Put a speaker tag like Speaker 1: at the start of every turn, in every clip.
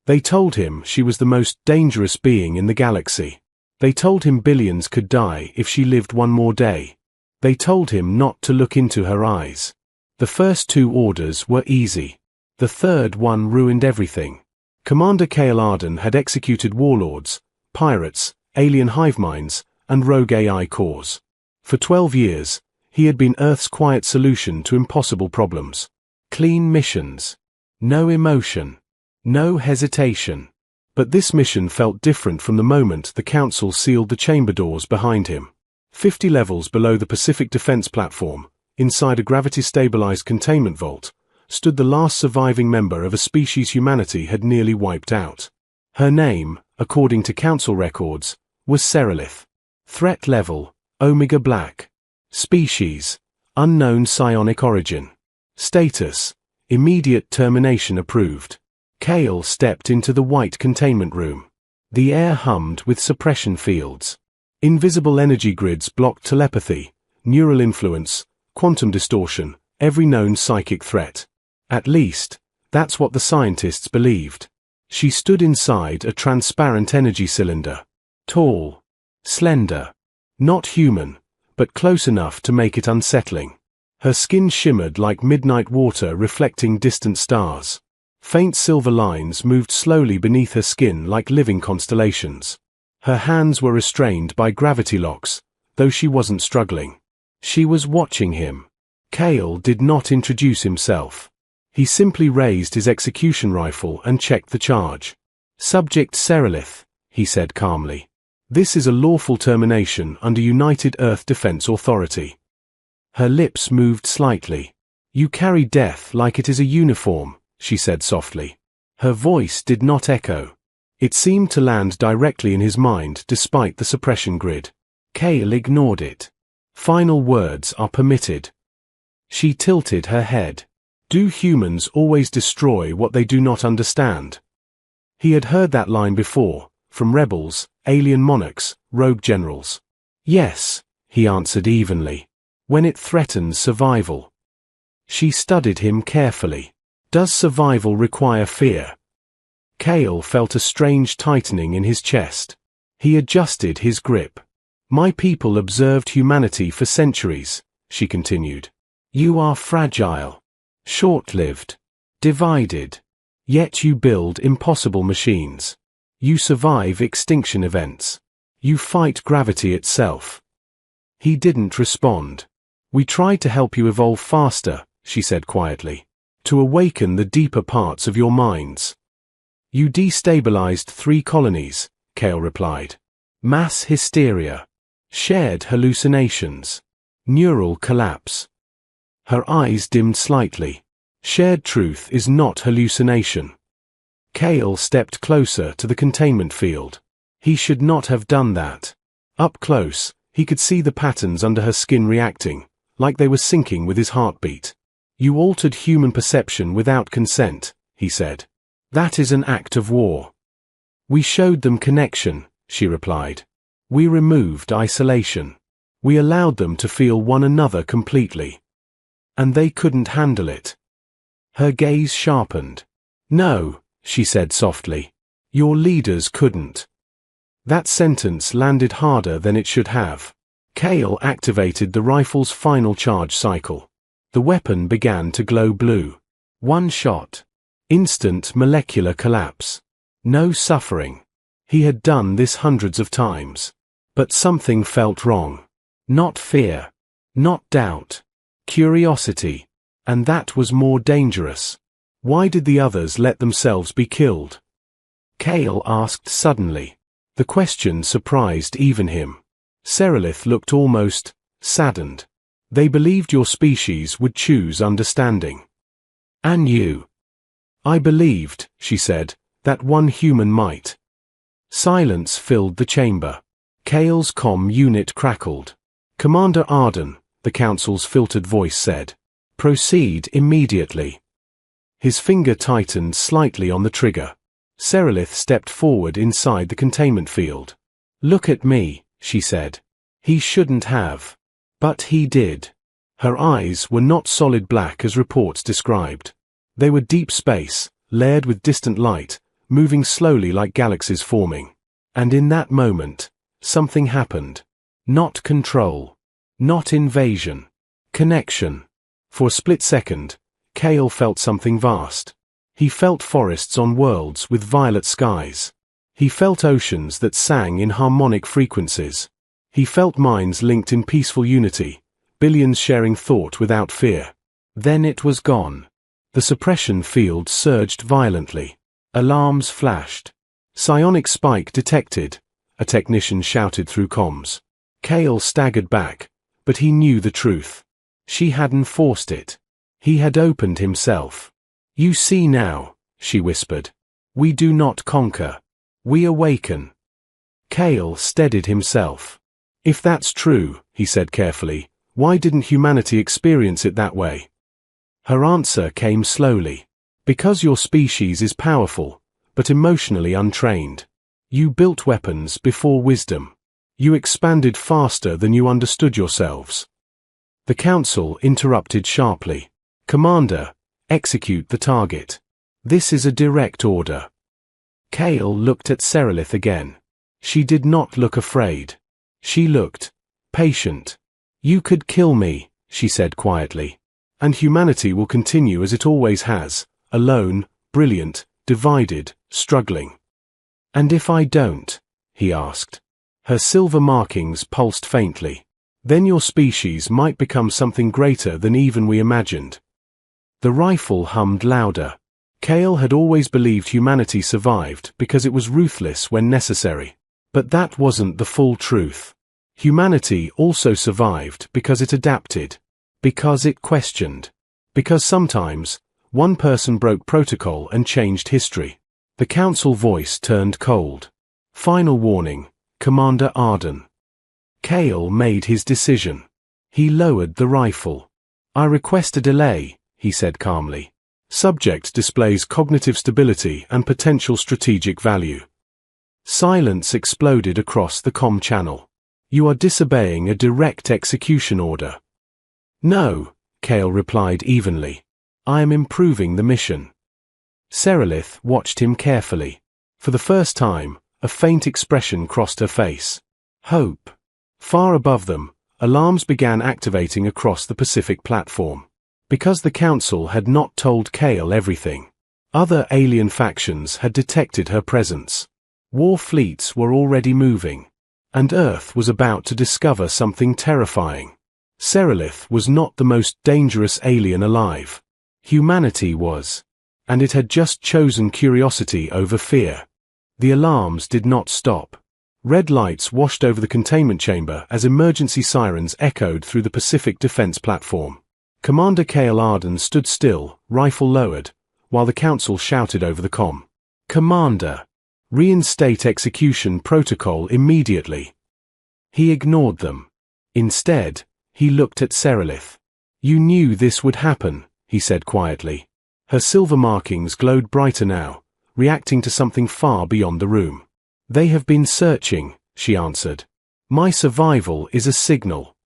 Speaker 1: They told him she was the most dangerous being in the galaxy. They told him billions could die if she lived one more day. They told him not to look into her eyes. The first 2 orders were easy. The third one ruined everything. Commander Kale Arden had executed warlords, pirates, alien hive minds, and rogue AI cores. For 12 years, he had been Earth's quiet solution to impossible problems. Clean missions. No emotion. No hesitation. But this mission felt different from the moment the Council sealed the chamber doors behind him. 50 levels below the Pacific Defense Platform, inside a gravity-stabilized containment vault, stood the last surviving member of a species humanity had nearly wiped out. Her name, according to Council records, was Serelith. Threat level, Omega Black. Species, unknown psionic origin. Status, immediate termination approved. Kale stepped into the white containment room. The air hummed with suppression fields. Invisible energy grids blocked telepathy, neural influence, quantum distortion, every known psychic threat. At least, that's what the scientists believed. She stood inside a transparent energy cylinder. Tall. Slender. Not human, but close enough to make it unsettling. Her skin shimmered like midnight water reflecting distant stars. Faint silver lines moved slowly beneath her skin like living constellations. Her hands were restrained by gravity locks, though she wasn't struggling. She was watching him. Kale did not introduce himself. He simply raised his execution rifle and checked the charge. "Subject Serelith," he said calmly. "This is a lawful termination under United Earth Defense Authority." Her lips moved slightly. "You carry death like it is a uniform," she said softly. Her voice did not echo. It seemed to land directly in his mind despite the suppression grid. Kale ignored it. "Final words are permitted." She tilted her head. "Do humans always destroy what they do not understand?" He had heard that line before, from rebels, alien monarchs, rogue generals. "Yes," he answered evenly. "When it threatens survival." She studied him carefully. "Does survival require fear?" Kale felt a strange tightening in his chest. He adjusted his grip. "My people observed humanity for centuries," she continued. "You are fragile, short-lived, divided. Yet you build impossible machines. You survive extinction events. You fight gravity itself." He didn't respond. "We tried to help you evolve faster," she said quietly. "To awaken the deeper parts of your minds." "You destabilized 3 colonies," Kale replied. "Mass hysteria. Shared hallucinations. Neural collapse." Her eyes dimmed slightly. "Shared truth is not hallucination." Kale stepped closer to the containment field. He should not have done that. Up close, he could see the patterns under her skin reacting, like they were syncing with his heartbeat. "You altered human perception without consent," he said. "That is an act of war." "We showed them connection," she replied. "We removed isolation. We allowed them to feel one another completely. And they couldn't handle it." Her gaze sharpened. "No," she said softly. "Your leaders couldn't." That sentence landed harder than it should have. Kale activated the rifle's final charge cycle. The weapon began to glow blue. One shot. Instant molecular collapse. No suffering. He had done this hundreds of times. But something felt wrong. Not fear. Not doubt. Curiosity. And that was more dangerous. Why did the others let themselves be killed? Kale asked suddenly. The question surprised even him. Serelith looked almost saddened. "They believed your species would choose understanding. And you." "I believed," she said, "that one human might." Silence filled the chamber. Kale's comm unit crackled. "Commander Arden," the Council's filtered voice said. "Proceed immediately." His finger tightened slightly on the trigger. Serelith stepped forward inside the containment field. "Look at me," she said. "He shouldn't have. But he did." Her eyes were not solid black as reports described. They were deep space, layered with distant light, moving slowly like galaxies forming. And in that moment, something happened. Not control. Not invasion. Connection. For a split second, Kale felt something vast. He felt forests on worlds with violet skies. He felt oceans that sang in harmonic frequencies. He felt minds linked in peaceful unity, billions sharing thought without fear. Then it was gone. The suppression field surged violently. Alarms flashed. Psionic spike detected, a technician shouted through comms. Kale staggered back, but he knew the truth. She hadn't forced it. He had opened himself. "You see now," she whispered. "We do not conquer. We awaken." Kale steadied himself. "If that's true," he said carefully, "why didn't humanity experience it that way?" Her answer came slowly. "Because your species is powerful, but emotionally untrained. You built weapons before wisdom. You expanded faster than you understood yourselves." The council interrupted sharply. "Commander, execute the target. This is a direct order." Kale looked at Serelith again. She did not look afraid. She looked patient. "You could kill me," she said quietly. "And humanity will continue as it always has, alone, brilliant, divided, struggling." "And if I don't?" he asked. Her silver markings pulsed faintly. "Then your species might become something greater than even we imagined." The rifle hummed louder. Kale had always believed humanity survived because it was ruthless when necessary. But that wasn't the full truth. Humanity also survived because it adapted. Because it questioned. Because sometimes, one person broke protocol and changed history. The council voice turned cold. "Final warning, Commander Arden." Kale made his decision. He lowered the rifle. "I request a delay," he said calmly. "Subject displays cognitive stability and potential strategic value." Silence exploded across the comm channel. "You are disobeying a direct execution order." "No," Kale replied evenly. "I am improving the mission." Serelith watched him carefully. For the first time, a faint expression crossed her face. Hope. Far above them, alarms began activating across the Pacific platform. Because the Council had not told Kale everything. Other alien factions had detected her presence. War fleets were already moving. And Earth was about to discover something terrifying. Serelith was not the most dangerous alien alive. Humanity was. And it had just chosen curiosity over fear. The alarms did not stop. Red lights washed over the containment chamber as emergency sirens echoed through the Pacific defense platform. Commander Kale Arden stood still, rifle lowered, while the Council shouted over the comm. "Commander, reinstate execution protocol immediately." He ignored them. Instead, he looked at Serelith. "You knew this would happen," he said quietly. Her silver markings glowed brighter now, reacting to something far beyond the room. "They have been searching," she answered. "My survival is a signal."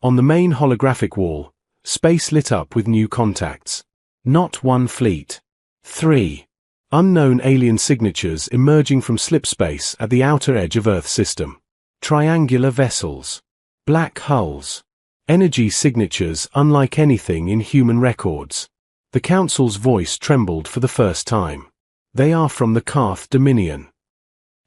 Speaker 1: On the main holographic wall, space lit up with new contacts. Not one fleet. 3. Unknown alien signatures emerging from slipspace at the outer edge of Earth's system. Triangular vessels. Black hulls. Energy signatures unlike anything in human records. The Council's voice trembled for the first time. "They are from the Karth Dominion."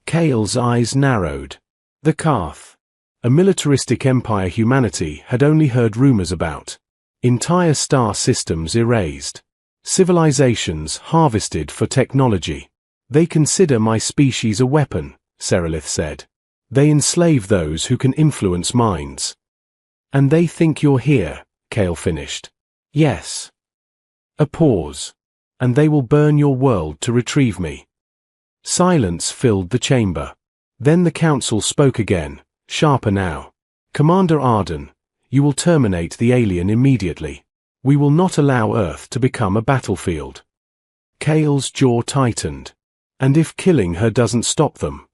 Speaker 1: Kale's eyes narrowed. The Karth. A militaristic empire humanity had only heard rumors about. Entire star systems erased. Civilizations harvested for technology. "They consider my species a weapon," Serelith said. "They enslave those who can influence minds." "And they think you're here," Kale finished. "Yes." A pause. "And they will burn your world to retrieve me." Silence filled the chamber. Then the Council spoke again, sharper now. "Commander Arden, you will terminate the alien immediately. We will not allow Earth to become a battlefield." Kale's jaw tightened. "And if killing her doesn't stop them?"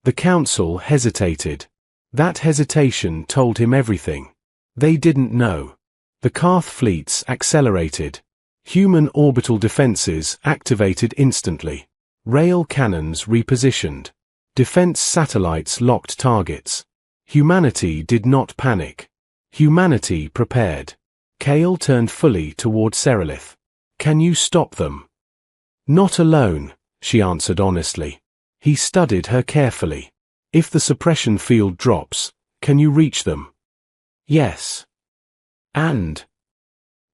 Speaker 1: The Council hesitated. That hesitation told him everything. They didn't know. The Karth fleets accelerated. Human orbital defenses activated instantly. Rail cannons repositioned. Defense satellites locked targets. Humanity did not panic. Humanity prepared. Kale turned fully toward Serelith. Can you stop them? Not alone, she answered honestly. He studied her carefully. If the suppression field drops, can you reach them? Yes. And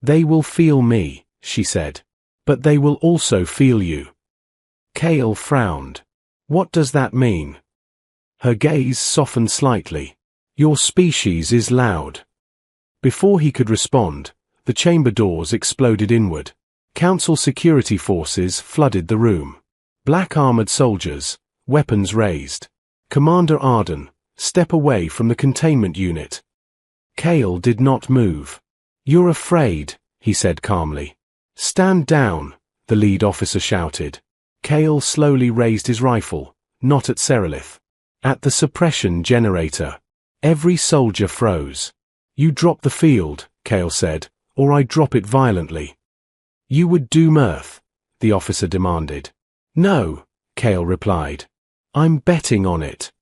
Speaker 1: they will feel me, she said. But they will also feel you. Kale frowned. What does that mean? Her gaze softened slightly. Your species is loud. Before he could respond, the chamber doors exploded inward. Council security forces flooded the room. Black armored soldiers, weapons raised. Commander Arden, step away from the containment unit. Kale did not move. You're afraid, he said calmly. Stand down, the lead officer shouted. Kale slowly raised his rifle, not at Serelith. At the suppression generator. Every soldier froze. You drop the field, Kale said, or I drop it violently. You would do mirth, the officer demanded. No, Kale replied. I'm betting on it.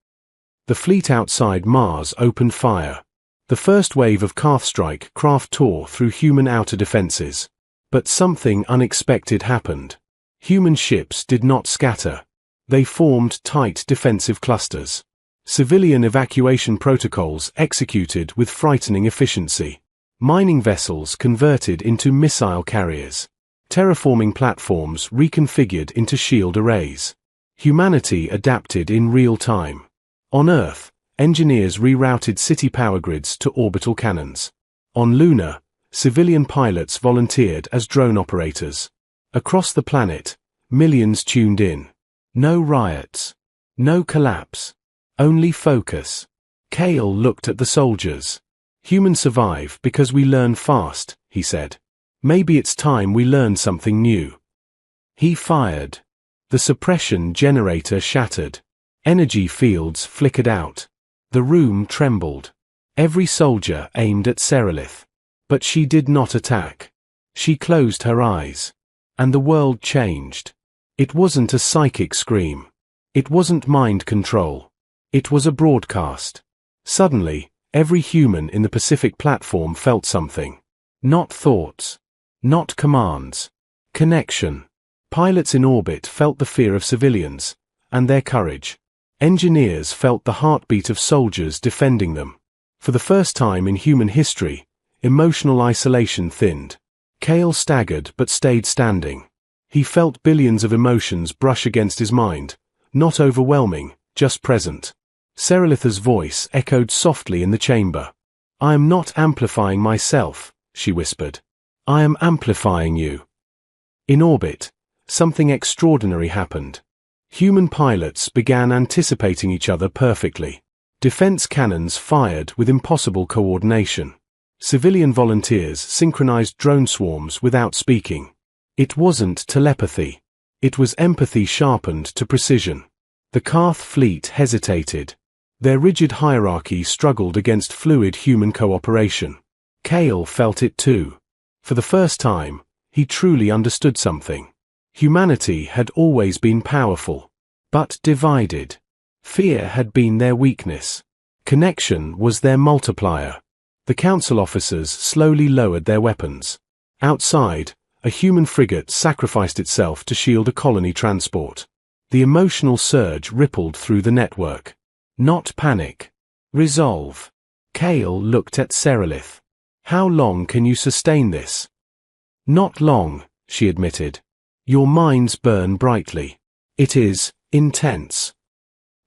Speaker 1: The fleet outside Mars opened fire. The first wave of Carthstrike craft tore through human outer defenses. But something unexpected happened. Human ships did not scatter. They formed tight defensive clusters. Civilian evacuation protocols executed with frightening efficiency. Mining vessels converted into missile carriers. Terraforming platforms reconfigured into shield arrays. Humanity adapted in real time. On Earth, engineers rerouted city power grids to orbital cannons. On Luna, civilian pilots volunteered as drone operators. Across the planet, millions tuned in. No riots. No collapse. Only focus. Kale looked at the soldiers. Humans survive because we learn fast, he said. Maybe it's time we learn something new. He fired. The suppression generator shattered. Energy fields flickered out. The room trembled. Every soldier aimed at Serelith. But she did not attack. She closed her eyes. And the world changed. It wasn't a psychic scream. It wasn't mind control. It was a broadcast. Suddenly, every human in the Pacific platform felt something. Not thoughts. Not commands. Connection. Pilots in orbit felt the fear of civilians, and their courage. Engineers felt the heartbeat of soldiers defending them. For the first time in human history, emotional isolation thinned. Kale staggered but stayed standing. He felt billions of emotions brush against his mind, not overwhelming, just present. Serelith's voice echoed softly in the chamber. I am not amplifying myself, she whispered. I am amplifying you. In orbit, something extraordinary happened. Human pilots began anticipating each other perfectly. Defense cannons fired with impossible coordination. Civilian volunteers synchronized drone swarms without speaking. It wasn't telepathy. It was empathy sharpened to precision. The Carth fleet hesitated. Their rigid hierarchy struggled against fluid human cooperation. Kale felt it too. For the first time, he truly understood something. Humanity had always been powerful, but divided. Fear had been their weakness. Connection was their multiplier. The council officers slowly lowered their weapons. Outside, a human frigate sacrificed itself to shield a colony transport. The emotional surge rippled through the network. Not panic. Resolve. Kale looked at Serelith. How long can you sustain this? Not long, she admitted. Your minds burn brightly. It is intense.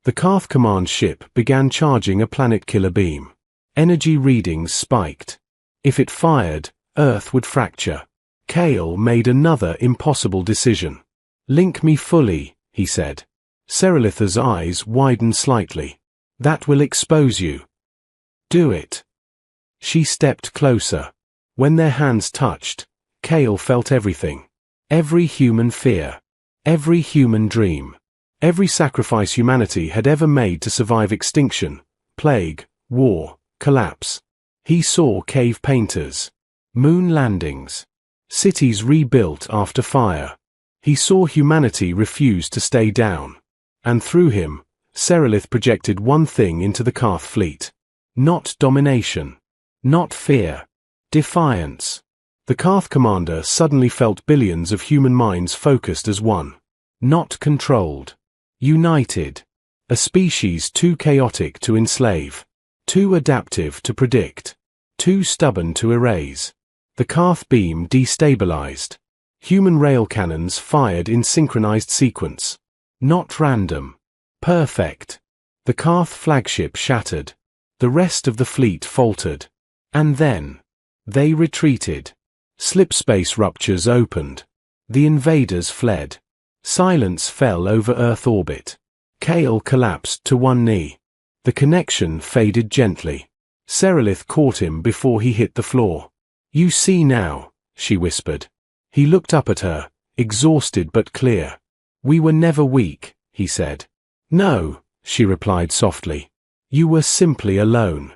Speaker 1: The Carth command ship began charging a planet-killer beam. Energy readings spiked. If it fired, Earth would fracture. Kale made another impossible decision. Link me fully, he said. Serelith's eyes widened slightly. That will expose you. Do it. She stepped closer. When their hands touched, Kale felt everything. Every human fear. Every human dream. Every sacrifice humanity had ever made to survive extinction, plague, war, collapse. He saw cave painters. Moon landings. Cities rebuilt after fire. He saw humanity refuse to stay down. And through him, Serelith projected one thing into the Karth fleet. Not domination. Not fear. Defiance. The Karth commander suddenly felt billions of human minds focused as one. Not controlled. United. A species too chaotic to enslave. Too adaptive to predict. Too stubborn to erase. The Karth beam destabilized. Human rail cannons fired in synchronized sequence. Not random. Perfect. The Karth flagship shattered. The rest of the fleet faltered. And then, they retreated. Slipspace ruptures opened. The invaders fled. Silence fell over Earth orbit. Kale collapsed to one knee. The connection faded gently. Serelith caught him before he hit the floor. "You see now," she whispered. He looked up at her, exhausted but clear. "We were never weak," he said. "No," she replied softly. "You were simply alone."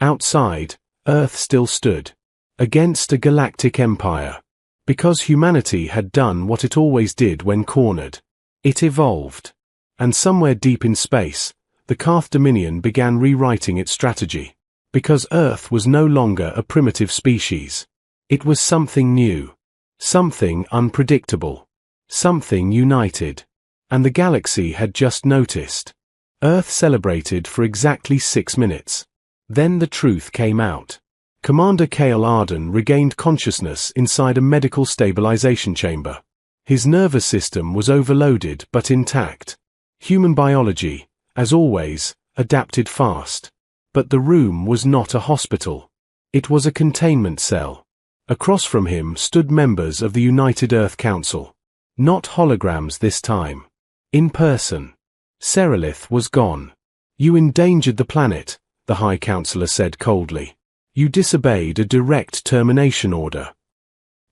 Speaker 1: Outside, Earth still stood. Against a galactic empire. Because humanity had done what it always did when cornered. It evolved. And somewhere deep in space, the Karth Dominion began rewriting its strategy. Because Earth was no longer a primitive species. It was something new. Something unpredictable. Something united. And the galaxy had just noticed. Earth celebrated for exactly 6 minutes. Then the truth came out. Commander Kale Arden regained consciousness inside a medical stabilization chamber. His nervous system was overloaded but intact. Human biology, as always, adapted fast. But the room was not a hospital. It was a containment cell. Across from him stood members of the United Earth Council. Not holograms this time. In person. Serelith was gone. "You endangered the planet," the High Counselor said coldly. "You disobeyed a direct termination order."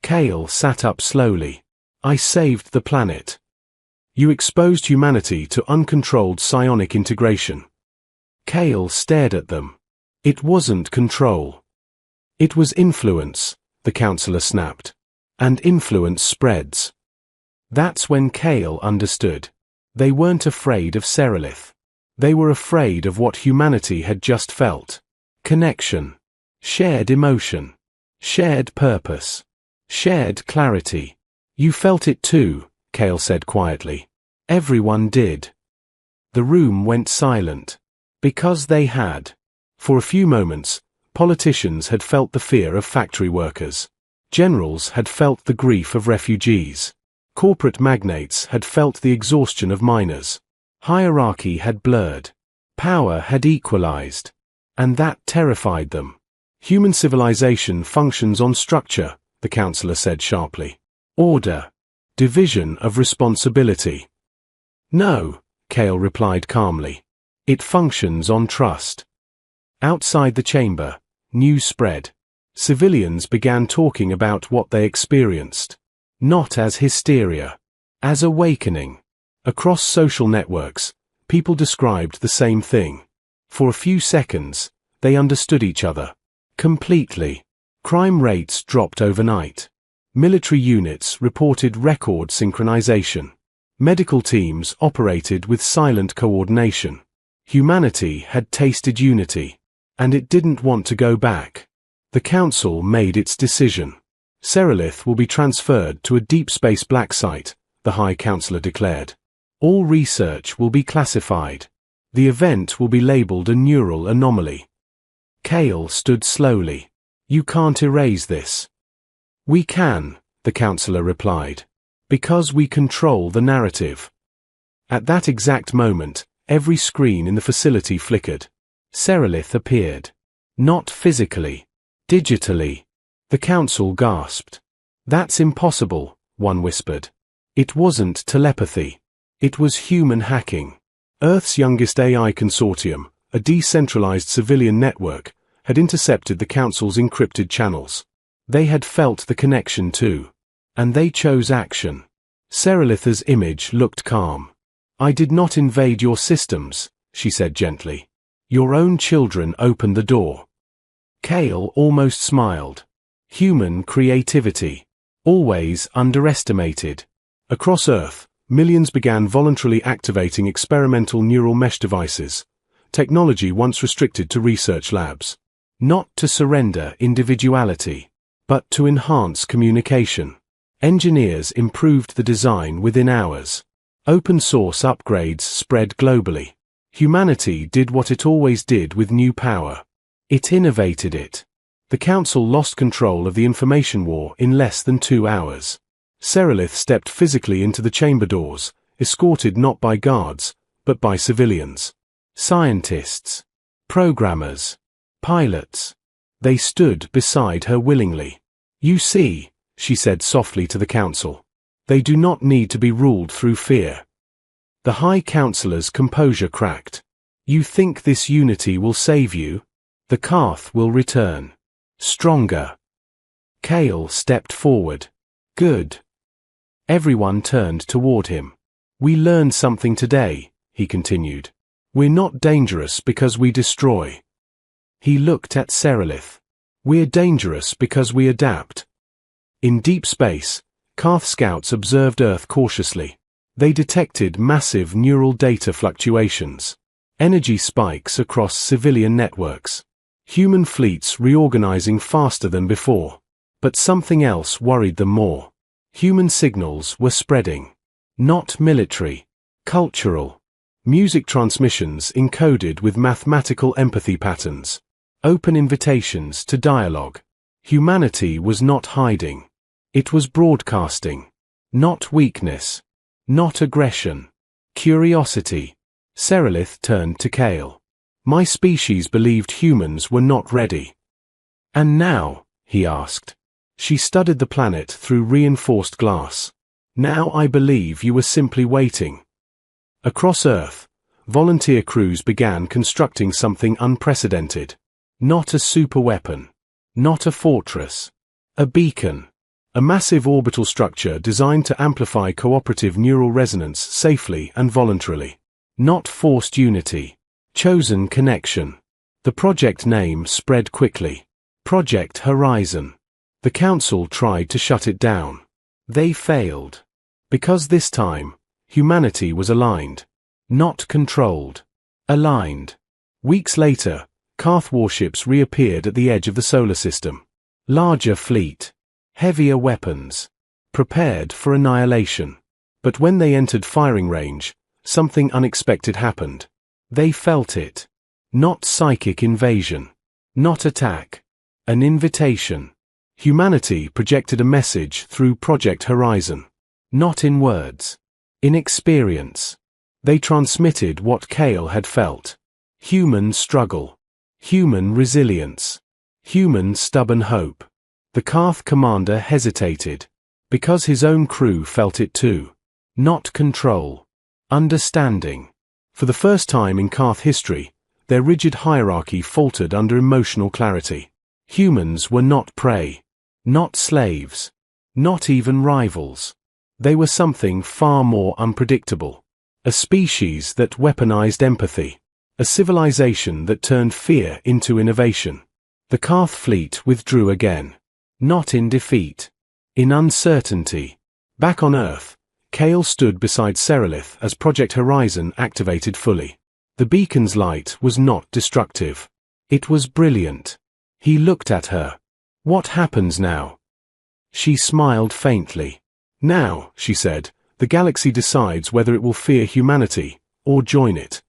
Speaker 1: Kale sat up slowly. "I saved the planet. You exposed humanity to uncontrolled psionic integration." Kale stared at them. "It wasn't control. It was influence," the counselor snapped. "And influence spreads." That's when Kale understood. They weren't afraid of Serelith. They were afraid of what humanity had just felt. Connection. Shared emotion. Shared purpose. Shared clarity. "You felt it too," Kale said quietly. "Everyone did." The room went silent. Because they had. For a few moments, politicians had felt the fear of factory workers. Generals had felt the grief of refugees. Corporate magnates had felt the exhaustion of miners. Hierarchy had blurred. Power had equalized. And that terrified them. "Human civilization functions on structure," the counselor said sharply. "Order. Division of responsibility." "No," Kale replied calmly. "It functions on trust." Outside the chamber, news spread. Civilians began talking about what they experienced. Not as hysteria. As awakening. Across social networks, people described the same thing. For a few seconds, they understood each other. Completely. Crime rates dropped overnight. Military units reported record synchronization. Medical teams operated with silent coordination. Humanity had tasted unity. And it didn't want to go back. The Council made its decision. Serelith will be transferred to a deep space black site, the High Counselor declared. All research will be classified. The event will be labeled a neural anomaly. Kale stood slowly. "You can't erase this." "We can," the counselor replied. "Because we control the narrative." At that exact moment, every screen in the facility flickered. Serelith appeared. Not physically. Digitally. The council gasped. "That's impossible," one whispered. It wasn't telepathy. It was human hacking. Earth's youngest AI consortium, a decentralized civilian network, had intercepted the Council's encrypted channels. They had felt the connection too. And they chose action. Serelith's image looked calm. "I did not invade your systems," she said gently. "Your own children opened the door." Kale almost smiled. Human creativity. Always underestimated. Across Earth, millions began voluntarily activating experimental neural mesh devices, technology once restricted to research labs. Not to surrender individuality, but to enhance communication. Engineers improved the design within hours. Open source upgrades spread globally. Humanity did what it always did with new power. It innovated it. The Council lost control of the information war in less than 2 hours. Serelith stepped physically into the chamber doors, escorted not by guards, but by civilians. Scientists, programmers, pilots. They stood beside her willingly. "You see," she said softly to the Council, "they do not need to be ruled through fear." The High Councillor's composure cracked. "You think this unity will save you? The Karth will return. Stronger." Kale stepped forward. "Good." Everyone turned toward him. "We learned something today," he continued. "We're not dangerous because we destroy." He looked at Serelith. "We're dangerous because we adapt." In deep space, Karth scouts observed Earth cautiously. They detected massive neural data fluctuations, energy spikes across civilian networks, human fleets reorganizing faster than before. But something else worried them more. Human signals were spreading. Not military, cultural. Music transmissions encoded with mathematical empathy patterns. Open invitations to dialogue. Humanity was not hiding. It was broadcasting. Not weakness. Not aggression. Curiosity. Serelith turned to Kale. "My species believed humans were not ready." "And now?" he asked. She studied the planet through reinforced glass. "Now I believe you were simply waiting." Across Earth, volunteer crews began constructing something unprecedented. Not a superweapon. Not a fortress. A beacon. A massive orbital structure designed to amplify cooperative neural resonance safely and voluntarily. Not forced unity. Chosen connection. The project name spread quickly. Project Horizon. The Council tried to shut it down. They failed. Because this time, humanity was aligned. Not controlled. Aligned. Weeks later, Karth warships reappeared at the edge of the solar system. Larger fleet. Heavier weapons. Prepared for annihilation. But when they entered firing range, something unexpected happened. They felt it. Not psychic invasion. Not attack. An invitation. Humanity projected a message through Project Horizon. Not in words. In experience. They transmitted what Kale had felt. Human struggle. Human resilience. Human stubborn hope. The Karth commander hesitated. Because his own crew felt it too. Not control. Understanding. For the first time in Karth history, their rigid hierarchy faltered under emotional clarity. Humans were not prey. Not slaves. Not even rivals. They were something far more unpredictable. A species that weaponized empathy. A civilization that turned fear into innovation. The Karth fleet withdrew again. Not in defeat. In uncertainty. Back on Earth, Kale stood beside Serelith as Project Horizon activated fully. The beacon's light was not destructive. It was brilliant. He looked at her. "What happens now?" She smiled faintly. "Now," she said, "the galaxy decides whether it will fear humanity, or join it."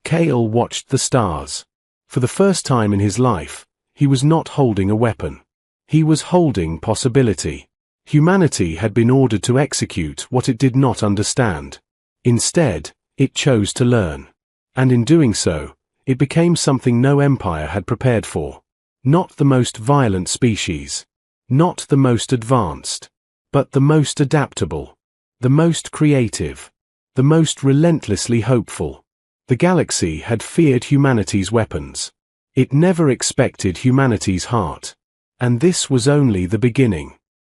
Speaker 1: Kale watched the stars. For the first time in his life, he was not holding a weapon. He was holding possibility. Humanity had been ordered to execute what it did not understand. Instead, it chose to learn. And in doing so, it became something no empire had prepared for. Not the most violent species. Not the most advanced. But the most adaptable. The most creative. The most relentlessly hopeful. The galaxy had feared humanity's weapons. It never expected humanity's heart. And this was only the beginning.